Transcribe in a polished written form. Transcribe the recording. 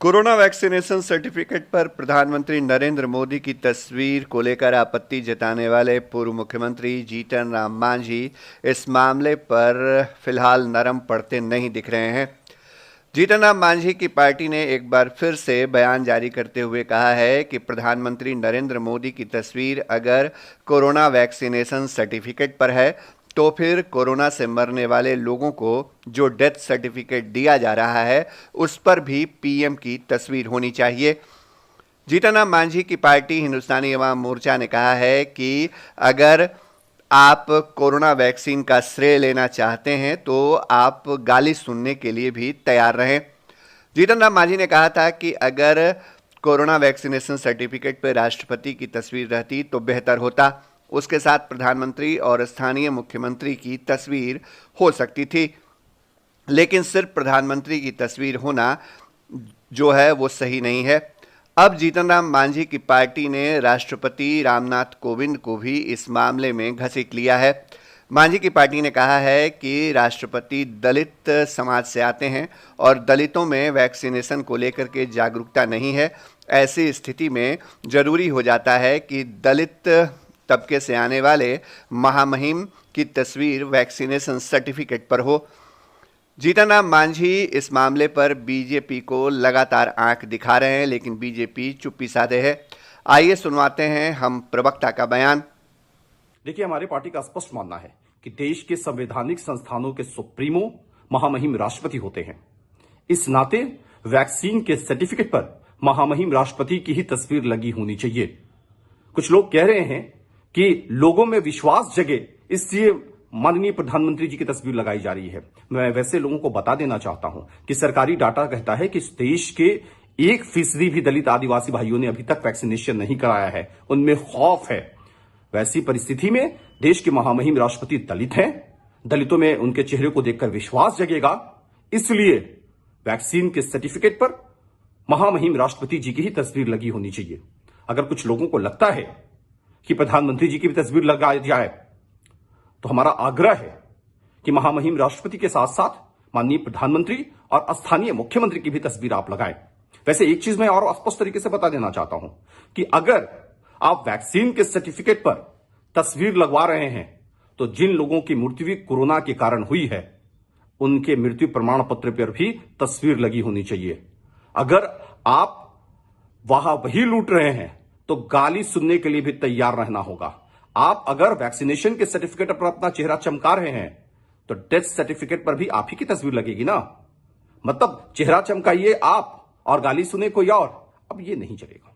Corona vaccination certificate पर प्रधानमंत्री नरेंद्र मोदी की तस्वीर को लेकर आपत्ति जताने वाले पूर्व मुख्यमंत्री जीतन राम मांझी इस मामले पर फिलहाल नरम पड़ते नहीं दिख रहे हैं। जीतन राम मांझी की पार्टी ने एक बार फिर से बयान जारी करते हुए कहा है कि प्रधानमंत्री नरेंद्र मोदी की तस्वीर अगर कोरोना वैक्सीनेशन सर्टिफिकेट पर है तो फिर कोरोना से मरने वाले लोगों को जो डेथ सर्टिफिकेट दिया जा रहा है उस पर भी पीएम की तस्वीर होनी चाहिए। जीतन राम मांझी की पार्टी हिंदुस्तानी अवाम मोर्चा ने कहा है कि अगर आप कोरोना वैक्सीन का श्रेय लेना चाहते हैं तो आप गाली सुनने के लिए भी तैयार रहें। जीतन राम मांझी ने कहा था कि अगर कोरोना वैक्सीनेशन सर्टिफिकेट पर राष्ट्रपति की तस्वीर रहती तो बेहतर होता, उसके साथ प्रधानमंत्री और स्थानीय मुख्यमंत्री की तस्वीर हो सकती थी, लेकिन सिर्फ प्रधानमंत्री की तस्वीर होना जो है वो सही नहीं है। अब जीतन राम मांझी की पार्टी ने राष्ट्रपति रामनाथ कोविंद को भी इस मामले में घसीट लिया है। मांझी की पार्टी ने कहा है कि राष्ट्रपति दलित समाज से आते हैं और दलितों में वैक्सीनेशन को लेकर के जागरूकता नहीं है। ऐसी स्थिति में जरूरी हो जाता है कि दलित तबके से आने वाले महामहिम की तस्वीर वैक्सीनेशन सर्टिफिकेट पर हो। जीतन राम मांझी इस मामले पर बीजेपी को लगातार आंख दिखा रहे हैं, लेकिन बीजेपी चुप्पी साधे है। आइए सुनवाते हैं हम प्रवक्ता का बयान। देखिए, हमारी पार्टी का स्पष्ट मानना है कि देश के संवैधानिक संस्थानों के सुप्रीमो महामहिम राष्ट्रपति होते हैं। इस नाते वैक्सीन के सर्टिफिकेट पर महामहिम राष्ट्रपति की ही तस्वीर लगी होनी चाहिए। कुछ लोग कह रहे हैं कि लोगों में विश्वास जगे इसलिए माननीय प्रधानमंत्री जी की तस्वीर लगाई जा रही है। मैं वैसे लोगों को बता देना चाहता हूं कि सरकारी डाटा कहता है कि इस देश के 1% भी दलित आदिवासी भाइयों ने अभी तक वैक्सीनेशन नहीं कराया है। उनमें खौफ है। वैसी परिस्थिति में देश के महामहिम राष्ट्रपति दलित हैं। दलितों में उनके चेहरे को देखकर विश्वास जगेगा, इसलिए वैक्सीन के सर्टिफिकेट पर महामहिम राष्ट्रपति जी की ही तस्वीर लगी होनी चाहिए। अगर कुछ लोगों को लगता है कि प्रधानमंत्री जी की भी तस्वीर लगाई जाए तो हमारा आग्रह है कि महामहिम राष्ट्रपति के साथ साथ माननीय प्रधानमंत्री और स्थानीय मुख्यमंत्री की भी तस्वीर आप लगाएं। वैसे एक चीज मैं और स्पष्ट तरीके से बता देना चाहता हूं कि अगर आप वैक्सीन के सर्टिफिकेट पर तस्वीर लगवा रहे हैं तो जिन लोगों की मृत्यु कोरोना के कारण हुई है उनके मृत्यु प्रमाण पत्र पर भी तस्वीर लगी होनी चाहिए। अगर आप वही लूट रहे हैं तो गाली सुनने के लिए भी तैयार रहना होगा। आप अगर वैक्सीनेशन के सर्टिफिकेट पर अपना चेहरा चमका रहे हैं तो डेथ सर्टिफिकेट पर भी आप ही की तस्वीर लगेगी ना। मतलब चेहरा चमकाइए आप और गाली सुने कोई और, अब ये नहीं चलेगा।